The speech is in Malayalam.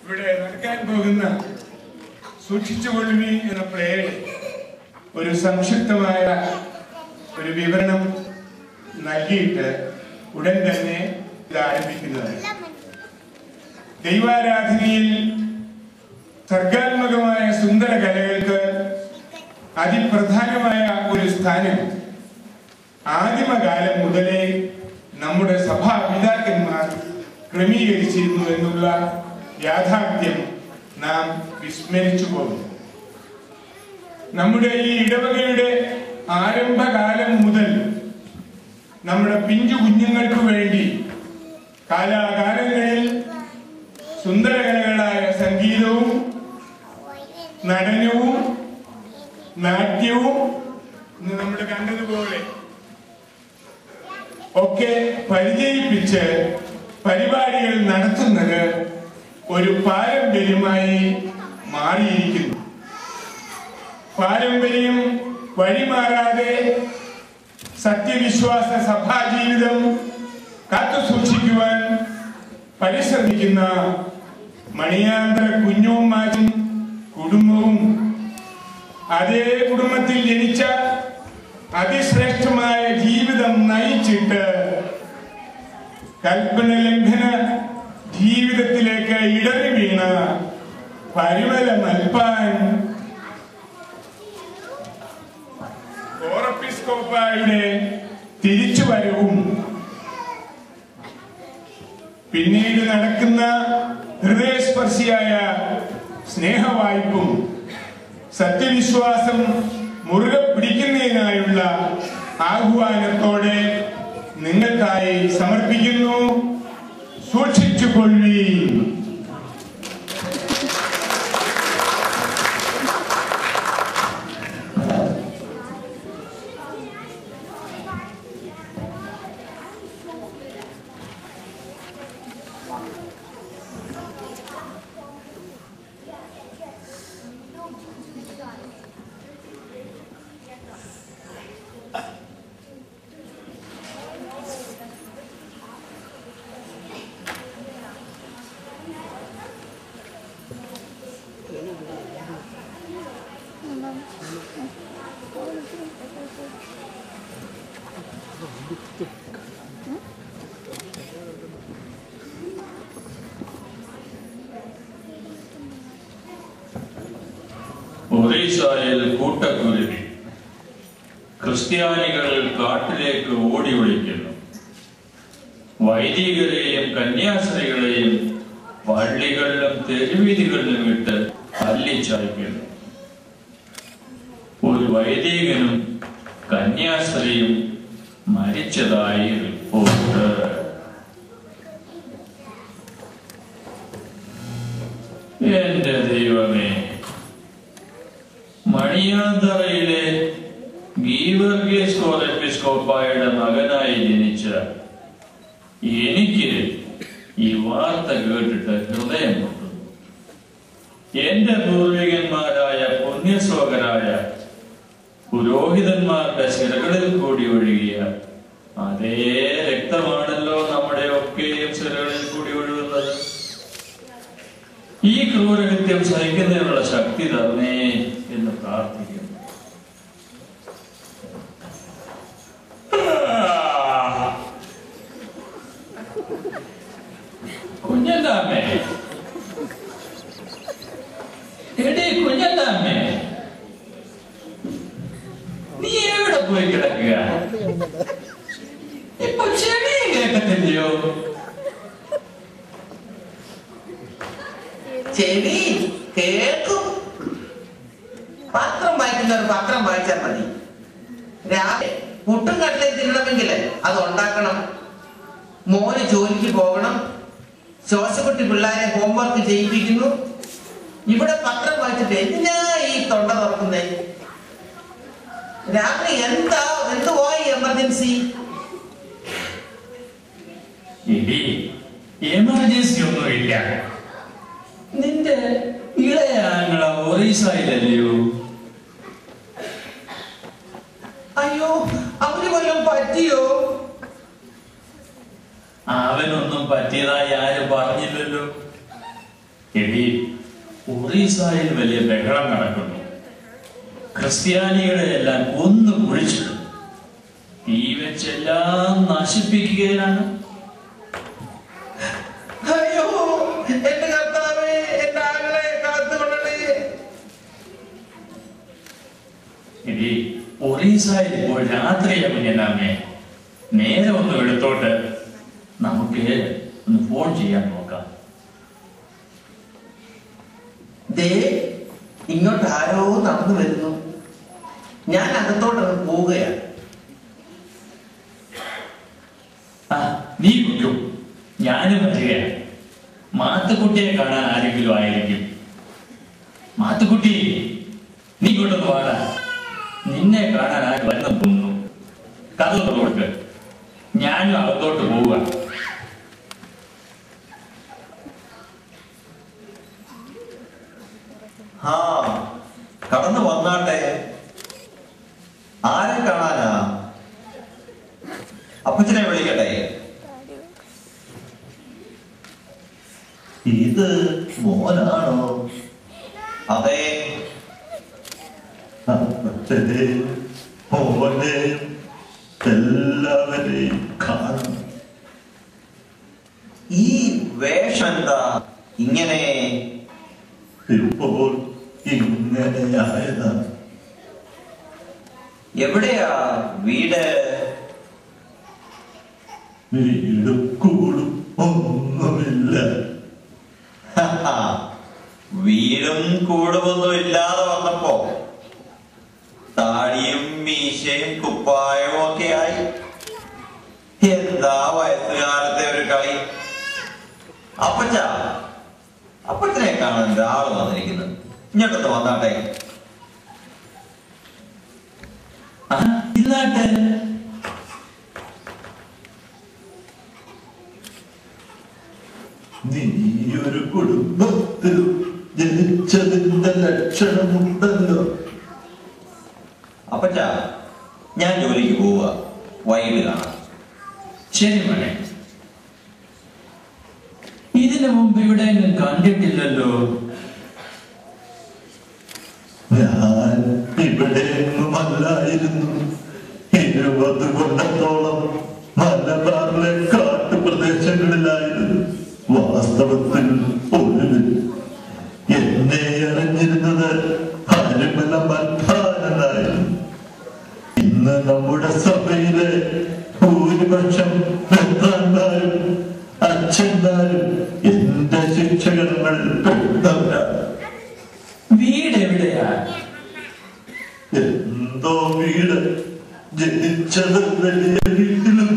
ഇവിടെ നടക്കാൻ പോകുന്ന സൂക്ഷിച്ചുകൊള്ളുവീൻ എന്ന പ്ലേയുടെ ഒരു സംക്ഷിപ്തമായ ഒരു വിവരണം നൽകിയിട്ട് ഉടൻ തന്നെ ഇത് ആരംഭിക്കുന്നതാണ്. ദൈവാരാധനയിൽ സർഗാത്മകമായ സുന്ദര കലകൾക്ക് അതിപ്രധാനമായ ഒരു സ്ഥാനം ആദിമകാലം മുതലേ നമ്മുടെ സഭാ പിതാക്കന്മാർ ക്രമീകരിച്ചിരുന്നു എന്നുള്ള യാഥാർത്ഥ്യം നാം വിസ്മരിച്ചു പോകുന്നു. നമ്മുടെ ഈ ഇടവകയുടെ ആരംഭകാലം മുതൽ നമ്മുടെ പിഞ്ചു കുഞ്ഞുങ്ങൾക്ക് വേണ്ടി കാലാകാലങ്ങളിൽ സുന്ദരകലകളായ സംഗീതവും നടനവും നാട്യവും നമ്മൾ കണ്ടതുപോലെ ഒക്കെ പരിചയിപ്പിച്ച് പരിപാടികൾ നടത്തുന്നത് ഒരു പാരമ്പര്യമായി മാറിയിരിക്കുന്നു. പാരമ്പര്യം വഴിമാറാതെ സത്യവിശ്വാസ സഭാജീവിതം കാത്തുസൂക്ഷിക്കുവാൻ പരിശ്രമിക്കുന്ന മണിയാന്തര കുഞ്ഞുമ്മാച്ചും കുടുംബവും അതേ കുടുംബത്തിൽ ജനിച്ച അതിശ്രേഷ്ഠമായ ജീവിതം നയിച്ചിട്ട് കൽപ്പന ലംഘന ജീവിതത്തിലേക്ക് ഇടറി വീണ പരിമല മൽപ്പാൻ ഓറപ്പിസ്കോപ്പായുടെ തിരിച്ചുവരവും പിന്നീട് നടക്കുന്ന ഹൃദയസ്പർശിയായ സ്നേഹവായ്പും സത്യവിശ്വാസം മുറുകെ പിടിക്കുന്നതിനായുള്ള ആഹ്വാനത്തോടെ നിങ്ങൾക്കായി സമർപ്പിക്കുന്നു. സൂക്ഷിച്ചുകൊള്ളുവീൻ. ഒറീസയിൽ കൂട്ടക്കുരുവി. ക്രിസ്ത്യാനികൾ കാട്ടിലേക്ക് ഓടി ഒളിക്കുന്നു. വൈദികരെയും കന്യാസ്ത്രീകളെയും പള്ളികളിലും തെരുവീതികളിലും ഇട്ട് തല്ലിച്ചയക്കുന്നു. ഒരു വൈദികനും കന്യാസ്ത്രീയും മരിച്ചതായി റിപ്പോർട്ട്. എന്റെ ദൈവമേ, മണിയാന്തറയിലെ ഗീവർഗീസ് ഓറപ്പിസ്കോപ്പായുടെ മകനായി ജനിച്ച എനിക്ക് ഈ വാർത്ത കേട്ടിട്ട് ഹൃദയം പൊട്ടുന്നു. എന്റെ പൂർവികന്മാരായ പുണ്യശ്ലോകരായ പുരോഹിതന്മാരുടെ ശിരകളിൽ കൂടി ഒഴുകിയ അതേ രക്തമാണല്ലോ നമ്മുടെ ഒക്കെയും ശിരകളിൽ കൂടി ഒഴുകുന്നത്. ഈ ക്രൂരകൃത്യം സഹിക്കുന്നതിനുള്ള ശക്തി തരണേ എന്ന് പ്രാർത്ഥിക്കുന്നു. കുഞ്ഞല്ലാമേ, എടേ കുഞ്ഞല്ലാമേ, നീ എവിടെ പോയി കിടക്കുക? ഇപ്പൊ ചെവി കേൾക്കത്തില്ലയോ? ചെവി കേൾക്കും. പത്രം വായിക്കുന്നവർ പത്രം വായിച്ചാൽ മതി. രാവിലെ പുട്ടും കടലയും തിന്നണമെങ്കിൽ അത് ഉണ്ടാക്കണം. മോന് ജോലിക്ക് പോകണം. ശോശക്കുട്ടി പിള്ളേരെ ഹോംവർക്ക് ചെയ്യിപ്പിക്കുന്നു. ഇവിടെ പത്രം വായിച്ചിട്ട് എന്തിനാ ഈ തൊണ്ട തുറക്കുന്നേ? രാത്രി എന്തുവാ എമർജൻസി? എമർജൻസി ഒന്നുമില്ല. നിന്റെ ഇളയ ആങ്ങള ഒറീസയിലല്ലയോ? അയ്യോ, അവര് കൊല്ലം പറ്റിയോ? അവനൊന്നും പറ്റിയതായി ആരും പറഞ്ഞില്ലല്ലോ. എടി, ഒറീസയിൽ വലിയ ബഹളം നടക്കുന്നു. ക്രിസ്ത്യാനികളെ എല്ലാം കൊന്നു കുഴിച്ചിടും. തീ വെച്ചെല്ലാം നശിപ്പിക്കുകയാണ്. അയ്യോ, എന്റെ കർത്താവേ, എന്റെ ആകളെ കാത്തുകൊള്ളണേ. എടി, ഒറീസയിൽ ഇപ്പോൾ രാത്രിയാ കുഞ്ഞനാമേ. നേരെ ഒന്ന് എടുത്തോട്ട് നമുക്ക് ഒന്ന് ഫോൺ ചെയ്യാൻ നോക്കാം. ദേ, ഇങ്ങോട്ട് ആരോ നടന്നു വരുന്നു. ഞാൻ അകത്തോട്ടൊന്ന് പോവുകയാണ്. നീ കുറ്റു, ഞാനും വരികയാണ്. മാത്തുക്കുട്ടിയെ കാണാൻ ആരെങ്കിലും ആയിരിക്കും. മാത്തുക്കുട്ടി, നീ ഇങ്ങോട്ടൊന്ന് വാടാ. നിന്നെ കാണാൻ ആരും വരുന്ന തോന്നുന്നു. കഥ കൊടുക്ക്, ഞാനും അകത്തോട്ട് പോവുക. കടന്നു വന്നാട്ടെ. ആരെ കാണാനാ? അപ്പച്ചനെ വിളിക്കട്ടെ. ഇത് മോനാണോ? അതെ. അപ്പച്ചനെ മോനെ എല്ലാവരെയും കാണും. ഈ വേഷം എന്താ ഇങ്ങനെ? ഇപ്പോൾ ഇങ്ങനെയായതാ. എവിടെയാ വീട്? വീടും കൂടും ഒന്നുമില്ല. വീടും കൂടുമൊന്നും ഇല്ലാതെ വന്നപ്പോ താടിയും മീശയും കുപ്പായവും ഒക്കെ ആയി. എന്താ വയസ്സുകാലത്തെ ഒരു കളി. അപ്പച്ചനെ കാണാൻ ഒരാള് വന്നിരിക്കുന്നത്. ഇങ്ങോട്ടൊന്ന് വന്നാട്ടെ. ഇന്നാട്ടെ. നീ ഒരു കുടുംബത്തിൽ ജനിച്ചതിന്റെ ലക്ഷണമുണ്ടല്ലോ. അപ്പച്ച, ഞാൻ ജോലിക്ക് പോവുക. വൈകിട്ട് കാണാം. ശരി മോനെ. ഇതിനു മുമ്പ് ഇവിടെ കണ്ടിട്ടില്ലല്ലോ. ഞാൻ ഇവിടെ ഒന്നുമല്ലായിരുന്നു. 20 കൊല്ലത്തോളം മലബാറിലെ കാട്ടുപ്രദേശങ്ങളിലായിരുന്നു. വാസ്തവത്തിൽ ഒടുവിൽ എന്നെ അറിഞ്ഞിരുന്നത് അരുമല മൽഭാരനായിരുന്നു. ഇന്ന് നമ്മുടെ സഭയിലെ ഭൂരിപക്ഷം മെത്രാന്മാരും അച്ഛന്മാരും എന്റെ ശിക്ഷകങ്ങൾ പെട്ടവരാണ്. വീട് എവിടെയാ? എന്തോ വീട്. ജനിച്ചത് വലിയ വീട്ടിലും